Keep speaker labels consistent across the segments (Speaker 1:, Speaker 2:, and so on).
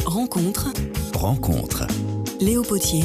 Speaker 1: Rencontre.
Speaker 2: Rencontre.
Speaker 1: Léo Potier.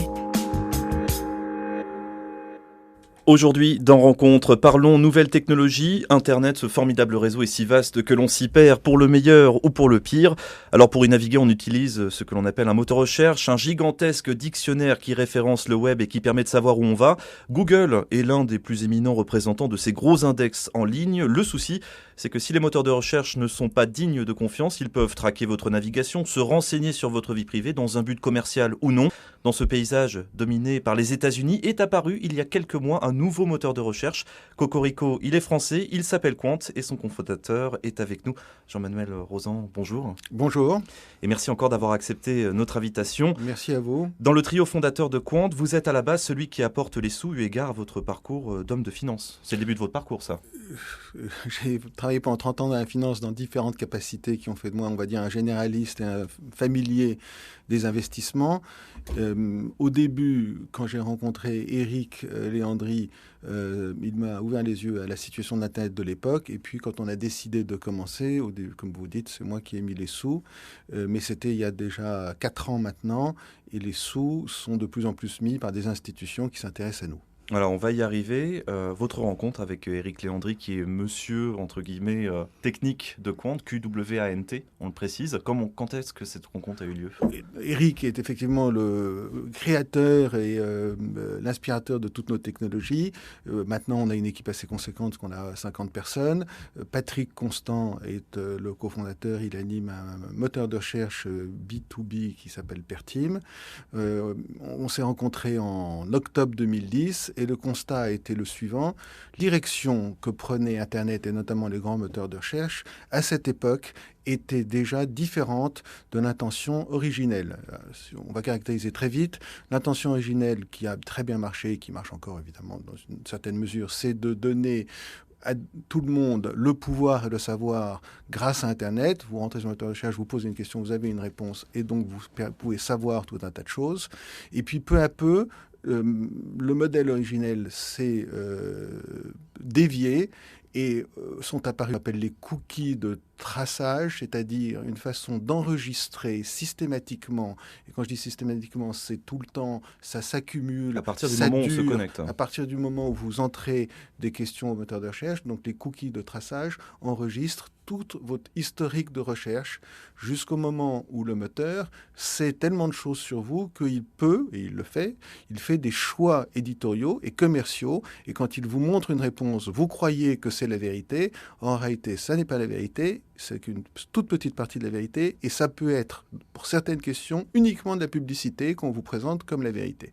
Speaker 3: Aujourd'hui, dans Rencontre, parlons nouvelles technologies, Internet, ce formidable réseau est si vaste que l'on s'y perd pour le meilleur ou pour le pire. Alors pour y naviguer, on utilise ce que l'on appelle un moteur recherche, un gigantesque dictionnaire qui référence le web et qui permet de savoir où on va. Google est l'un des plus éminents représentants de ces gros index en ligne. Le souci, c'est que si les moteurs de recherche ne sont pas dignes de confiance, ils peuvent traquer votre navigation, se renseigner sur votre vie privée dans un but commercial ou non. Dans ce paysage dominé par les États-Unis est apparu il y a quelques mois un nouveau moteur de recherche. Cocorico, il est français, il s'appelle Qwant et son cofondateur est avec nous. Jean-Manuel Rozan, bonjour.
Speaker 4: Bonjour.
Speaker 3: Et merci encore d'avoir accepté notre invitation.
Speaker 4: Merci à vous.
Speaker 3: Dans le trio fondateur de Qwant, vous êtes à la base celui qui apporte les sous eu égard à votre parcours d'homme de finance. C'est le début de votre parcours, ça.
Speaker 4: J'ai travaillé pendant 30 ans dans la finance dans différentes capacités qui ont fait de moi, on va dire, un généraliste et un familier des investissements. Au début, quand j'ai rencontré Eric Léandri, il m'a ouvert les yeux à la situation de l'Internet de l'époque. Et puis, quand on a décidé de commencer, comme vous dites, c'est moi qui ai mis les sous. Mais c'était il y a déjà 4 ans maintenant. Et les sous sont de plus en plus mis par des institutions qui s'intéressent à nous.
Speaker 3: Alors, on va y arriver. Votre rencontre avec Eric Léandri, qui est monsieur, entre guillemets, technique de Qwant, QWANT, on le précise. Quand est-ce que cette rencontre a eu lieu ?
Speaker 4: Eric est effectivement le créateur et l'inspirateur de toutes nos technologies. Maintenant, on a une équipe assez conséquente, qu'on a 50 personnes. Patrick Constant est le cofondateur. Il anime un moteur de recherche B2B qui s'appelle Pertim. On s'est rencontrés en octobre 2010. Et le constat a été le suivant. Direction que prenait Internet et notamment les grands moteurs de recherche, à cette époque, était déjà différente de l'intention originelle. On va caractériser très vite. L'intention originelle qui a très bien marché, qui marche encore évidemment dans une certaine mesure, c'est de donner à tout le monde le pouvoir et le savoir grâce à Internet. Vous rentrez sur le moteur de recherche, vous posez une question, vous avez une réponse et donc vous pouvez savoir tout un tas de choses. Et puis peu à peu, le modèle originel s'est dévié et sont apparus ce qu'on appelle les cookies de traçage, c'est-à-dire une façon d'enregistrer systématiquement. Et quand je dis systématiquement, c'est tout le temps, ça s'accumule.
Speaker 3: À partir du moment où on se connecte.
Speaker 4: À partir du moment où vous entrez des questions au moteur de recherche, donc les cookies de traçage enregistrent tout votre historique de recherche jusqu'au moment où le moteur sait tellement de choses sur vous qu'il peut, et il le fait, il fait des choix éditoriaux et commerciaux. Et quand il vous montre une réponse, vous croyez que c'est la vérité. En réalité, ça n'est pas la vérité. C'est qu'une toute petite partie de la vérité, et ça peut être, pour certaines questions, uniquement de la publicité qu'on vous présente comme la vérité.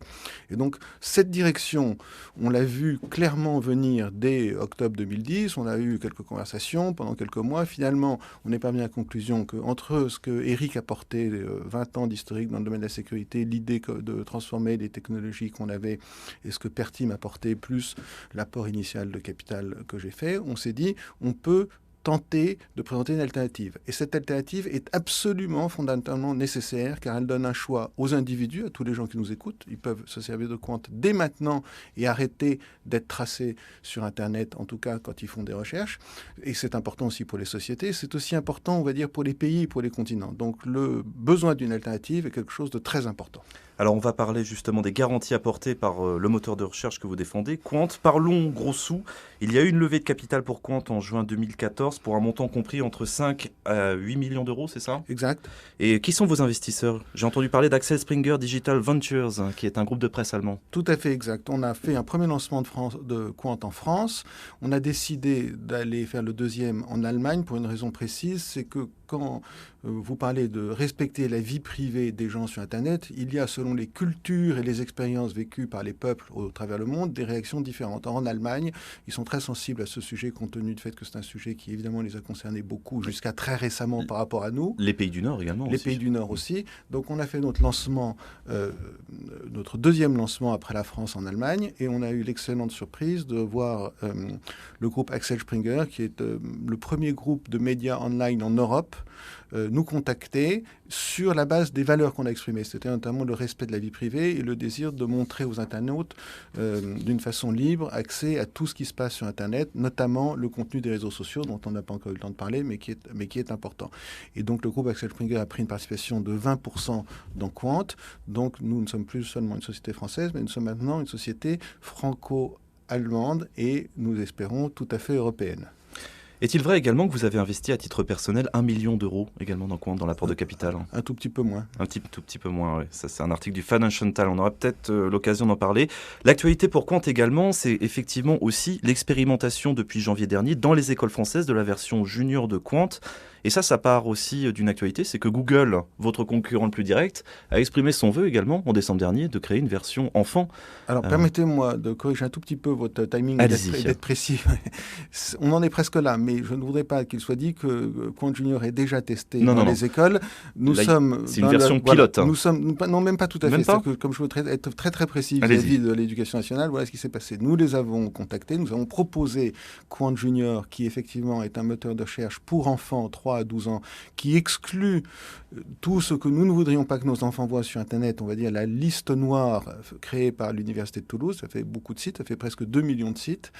Speaker 4: Et donc, cette direction, on l'a vu clairement venir dès octobre 2010, on a eu quelques conversations pendant quelques mois. Finalement, on est parvenu à la conclusion qu'entre ce que Eric apportait, 20 ans d'historique dans le domaine de la sécurité, l'idée de transformer les technologies qu'on avait, et ce que Pertim apportait, plus l'apport initial de capital que j'ai fait, on s'est dit, on peut tenter de présenter une alternative. Et cette alternative est absolument, fondamentalement nécessaire, car elle donne un choix aux individus, à tous les gens qui nous écoutent. Ils peuvent se servir de Qwant dès maintenant et arrêter d'être tracés sur Internet, en tout cas quand ils font des recherches. Et c'est important aussi pour les sociétés. C'est aussi important, on va dire, pour les pays et pour les continents. Donc le besoin d'une alternative est quelque chose de très important.
Speaker 3: Alors on va parler justement des garanties apportées par le moteur de recherche que vous défendez, Qwant. Parlons gros sous. Il y a eu une levée de capital pour Qwant en juin 2014 pour un montant compris entre 5 à 8 millions d'euros, c'est ça ?
Speaker 4: Exact.
Speaker 3: Et qui sont vos investisseurs ? J'ai entendu parler d'Axel Springer Digital Ventures, qui est un groupe de presse allemand.
Speaker 4: Tout à fait exact. On a fait un premier lancement de Qwant en France. On a décidé d'aller faire le deuxième en Allemagne pour une raison précise, c'est que quand vous parlez de respecter la vie privée des gens sur Internet, il y a, selon les cultures et les expériences vécues par les peuples au travers le monde, des réactions différentes. En Allemagne, ils sont très sensibles à ce sujet, compte tenu du fait que c'est un sujet qui, évidemment, les a concernés beaucoup jusqu'à très récemment par rapport à nous.
Speaker 3: Les pays du Nord également.
Speaker 4: Les pays du Nord aussi. Donc, on a fait notre lancement, notre deuxième lancement après la France en Allemagne, et on a eu l'excellente surprise de voir le groupe Axel Springer, qui est le premier groupe de médias online en Europe, nous contacter sur la base des valeurs qu'on a exprimées. C'était notamment le respect de la vie privée et le désir de montrer aux internautes d'une façon libre accès à tout ce qui se passe sur Internet, notamment le contenu des réseaux sociaux dont on n'a pas encore eu le temps de parler, mais qui est important. Et donc le groupe Axel Springer a pris une participation de 20% dans Quant. Donc nous ne sommes plus seulement une société française, mais nous sommes maintenant une société franco-allemande et nous espérons tout à fait européenne.
Speaker 3: Est-il vrai également que vous avez investi à titre personnel 1 million d'euros également dans Quant, dans l'apport de capital?
Speaker 4: Un tout petit peu moins.
Speaker 3: Tout petit peu moins, oui. Ça, c'est un article du Financial Times. On aura peut-être l'occasion d'en parler. L'actualité pour Quant également, c'est effectivement aussi l'expérimentation depuis janvier dernier dans les écoles françaises de la version junior de Quant. Et ça part aussi d'une actualité, c'est que Google, votre concurrent le plus direct, a exprimé son vœu également en décembre dernier de créer une version enfant.
Speaker 4: Alors permettez-moi de corriger un tout petit peu votre timing et d'être précis. On en est presque là, mais je ne voudrais pas qu'il soit dit que Quant Junior est déjà testé dans les écoles.
Speaker 3: C'est une version pilote.
Speaker 4: Nous sommes, non, même pas tout à fait.
Speaker 3: Pas
Speaker 4: que, comme je voudrais être très très précis vis-à-vis de l'éducation nationale, voilà ce qui s'est passé. Nous les avons contactés, nous avons proposé Quant Junior, qui effectivement est un moteur de recherche pour enfants 3 à 12 ans, qui exclut tout ce que nous ne voudrions pas que nos enfants voient sur Internet, on va dire la liste noire créée par l'Université de Toulouse, ça fait beaucoup de sites, ça fait presque 2 millions de sites,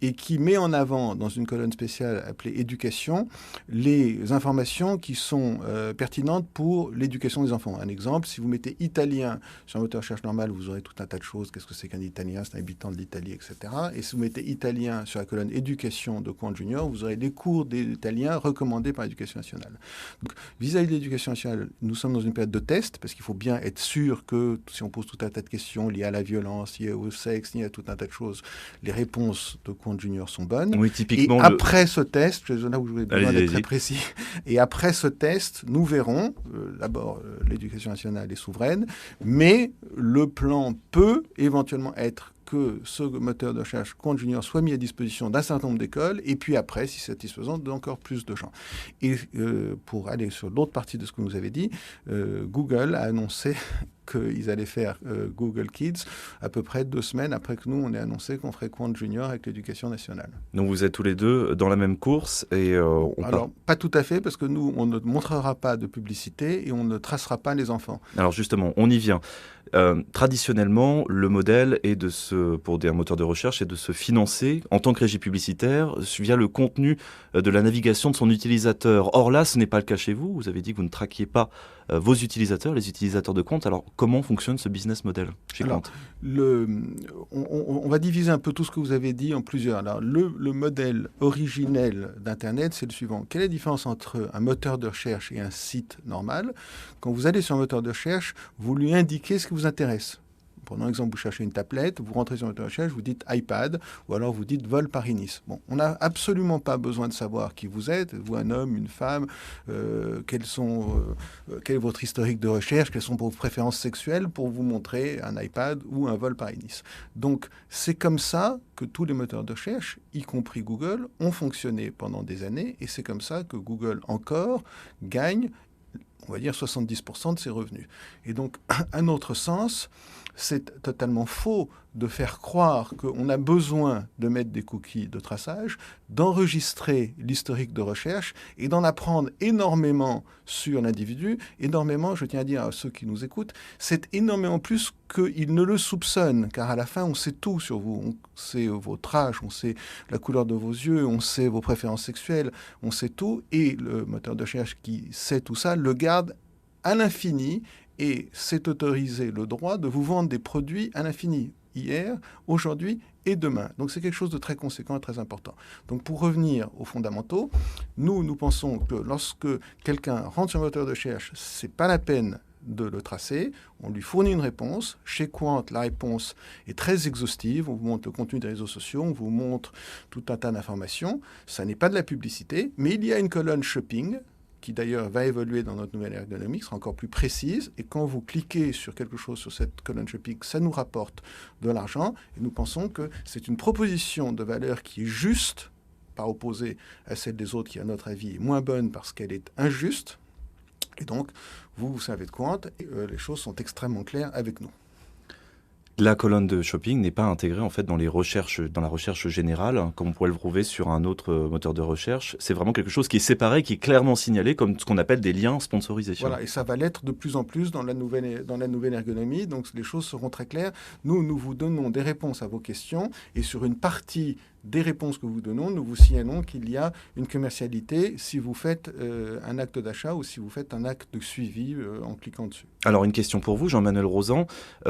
Speaker 4: et qui met en avant, dans une colonne spéciale appelée éducation, les informations qui sont pertinentes pour l'éducation des enfants. Un exemple, si vous mettez italien sur un moteur de recherche normal, vous aurez tout un tas de choses. Qu'est-ce que c'est qu'un italien? C'est un habitant de l'Italie, etc. Et si vous mettez italien sur la colonne éducation de Quant Junior, vous aurez les cours d'italien recommandés par l'éducation nationale. Donc, vis-à-vis de l'éducation nationale, nous sommes dans une période de test, parce qu'il faut bien être sûr que si on pose tout un tas de questions liées à la violence, liées au sexe, liées à tout un tas de choses, les réponses de Quant Junior sont bonnes.
Speaker 3: Oui, typiquement.
Speaker 4: Et après ce test, c'est là où je voulais être très précis, et après ce test, nous verrons, d'abord, l'éducation nationale est souveraine, mais le plan peut éventuellement être que ce moteur de recherche Quant Junior soit mis à disposition d'un certain nombre d'écoles, et puis après, si c'est satisfaisant, d'encore plus de gens. Et pour aller sur l'autre partie de ce que vous avez dit, Google a annoncé qu'ils allaient faire Google Kids à peu près 2 semaines après que nous, on ait annoncé qu'on ferait Quant Junior avec l'éducation nationale.
Speaker 3: Donc vous êtes tous les deux dans la même course et
Speaker 4: Alors, pas tout à fait, parce que nous, on ne montrera pas de publicité et on ne tracera pas les enfants.
Speaker 3: Alors justement, on y vient. Traditionnellement, le modèle est pour un moteur de recherche, est de se financer en tant que régie publicitaire via le contenu de la navigation de son utilisateur. Or là, ce n'est pas le cas chez vous. Vous avez dit que vous ne traquiez pas vos utilisateurs, les utilisateurs de Quant. Alors, comment fonctionne ce business model chez Quant?
Speaker 4: On va diviser un peu tout ce que vous avez dit en plusieurs. Alors, le modèle originel d'Internet, c'est le suivant. Quelle est la différence entre un moteur de recherche et un site normal? Quand vous allez sur un moteur de recherche, vous lui indiquez ce qui vous intéresse. Prenons l'exemple, vous cherchez une tablette, vous rentrez sur votre recherche, vous dites iPad, ou alors vous dites vol Paris-Nice. Bon, on n'a absolument pas besoin de savoir qui vous êtes, vous un homme, une femme, quel est votre historique de recherche, quelles sont vos préférences sexuelles pour vous montrer un iPad ou un vol Paris-Nice. Donc, c'est comme ça que tous les moteurs de recherche, y compris Google, ont fonctionné pendant des années, et c'est comme ça que Google encore gagne, on va dire, 70% de ses revenus. Et donc, un autre sens, c'est totalement faux de faire croire qu'on a besoin de mettre des cookies de traçage, d'enregistrer l'historique de recherche et d'en apprendre énormément sur l'individu. Énormément, je tiens à dire à ceux qui nous écoutent, c'est énormément plus qu'ils ne le soupçonnent, car à la fin, on sait tout sur vous. On sait votre âge, on sait la couleur de vos yeux, on sait vos préférences sexuelles, on sait tout. Et le moteur de recherche qui sait tout ça le garde à l'infini et s'est autorisé le droit de vous vendre des produits à l'infini, hier, aujourd'hui et demain. Donc c'est quelque chose de très conséquent et très important. Donc pour revenir aux fondamentaux, nous pensons que lorsque quelqu'un rentre sur un moteur de recherche, c'est pas la peine de le tracer, on lui fournit une réponse. Chez Quant, la réponse est très exhaustive, on vous montre le contenu des réseaux sociaux, on vous montre tout un tas d'informations. Ça n'est pas de la publicité, mais il y a une colonne shopping, qui d'ailleurs va évoluer dans notre nouvelle ergonomie, sera encore plus précise. Et quand vous cliquez sur quelque chose sur cette colonne shopping, ça nous rapporte de l'argent. Et nous pensons que c'est une proposition de valeur qui est juste, par opposé à celle des autres qui, à notre avis, est moins bonne parce qu'elle est injuste. Et donc, vous savez de Quant, et les choses sont extrêmement claires avec nous.
Speaker 3: La colonne de shopping n'est pas intégrée en fait dans les recherches, dans la recherche générale, hein, comme on pourrait le trouver sur un autre moteur de recherche. C'est vraiment quelque chose qui est séparé, qui est clairement signalé comme ce qu'on appelle des liens sponsorisés.
Speaker 4: Voilà, et ça va l'être de plus en plus dans la nouvelle ergonomie. Donc les choses seront très claires. Nous vous donnons des réponses à vos questions, et sur une partie des réponses que vous donnons, nous vous signalons qu'il y a une commercialité si vous faites un acte d'achat ou si vous faites un acte de suivi en cliquant dessus.
Speaker 3: Alors une question pour vous, Jean-Manuel Rozan.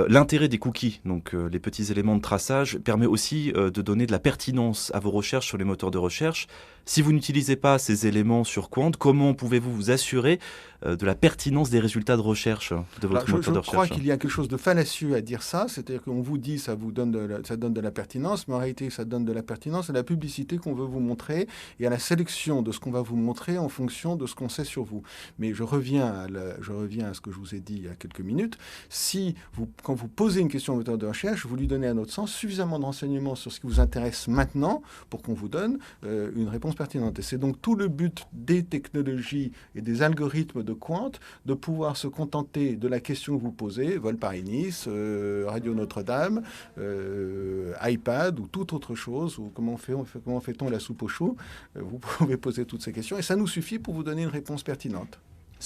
Speaker 3: L'intérêt des cookies, donc les petits éléments de traçage, permet aussi de donner de la pertinence à vos recherches sur les moteurs de recherche. Si vous n'utilisez pas ces éléments sur Qwant, comment pouvez-vous vous assurer de la pertinence des résultats de recherche de votre moteur de recherche?
Speaker 4: Je crois qu'il y a quelque chose de fallacieux à dire ça, c'est-à-dire qu'on vous dit ça vous donne ça donne de la pertinence, mais en réalité ça donne de la pertinence à la publicité qu'on veut vous montrer et à la sélection de ce qu'on va vous montrer en fonction de ce qu'on sait sur vous. Mais je reviens à ce que je vous ai dit il y a quelques minutes. Quand vous posez une question au moteur de recherche, vous lui donnez à notre sens suffisamment de renseignements sur ce qui vous intéresse maintenant pour qu'on vous donne une réponse pertinente. Et c'est donc tout le but des technologies et des algorithmes de Qwant de pouvoir se contenter de la question que vous posez, vol Paris-Nice, Radio Notre-Dame, iPad ou toute autre chose, ou comment fait-on la soupe au chou. Vous pouvez poser toutes ces questions et ça nous suffit pour vous donner une réponse pertinente.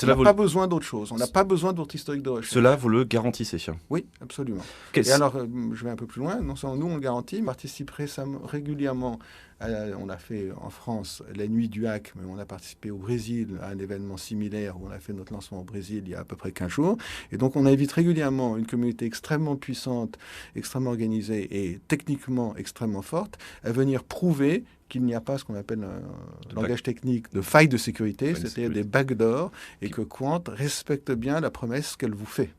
Speaker 4: On n'a pas besoin d'autre chose. On n'a pas besoin d'autre historique de recherche.
Speaker 3: Cela, vous le garantissez?
Speaker 4: Oui, absolument. Et alors, je vais un peu plus loin. Non seulement nous, on le garantit, on participe régulièrement. On a fait en France la nuit du hack, mais on a participé au Brésil à un événement similaire où on a fait notre lancement au Brésil il y a à peu près 15 jours. Et donc, on invite régulièrement une communauté extrêmement puissante, extrêmement organisée et techniquement extrêmement forte à venir prouver qu'il n'y a pas ce qu'on appelle un langage technique de faille de sécurité, c'est-à-dire des backdoors, et que Qwant respecte bien la promesse qu'elle vous fait.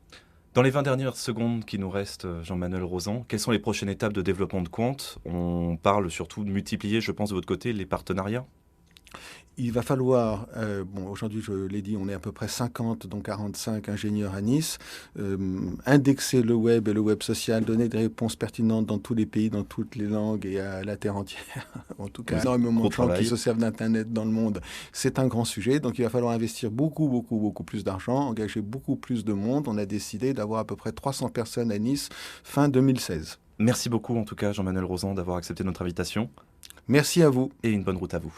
Speaker 3: Dans les 20 dernières secondes qui nous restent, Jean-Manuel Rozan, quelles sont les prochaines étapes de développement de Qwant? On parle surtout de multiplier, je pense, de votre côté, les partenariats.
Speaker 4: Il va falloir, aujourd'hui je l'ai dit, on est à peu près 50, donc 45 ingénieurs à Nice, indexer le web et le web social, donner des réponses pertinentes dans tous les pays, dans toutes les langues et à la terre entière. En tout cas, énormément de gens qui se servent d'Internet dans le monde. C'est un grand sujet, donc il va falloir investir beaucoup plus d'argent, engager beaucoup plus de monde. On a décidé d'avoir à peu près 300 personnes à Nice fin 2016.
Speaker 3: Merci beaucoup en tout cas, Jean-Manuel Rozan, d'avoir accepté notre invitation.
Speaker 4: Merci à vous.
Speaker 3: Et une bonne route à vous.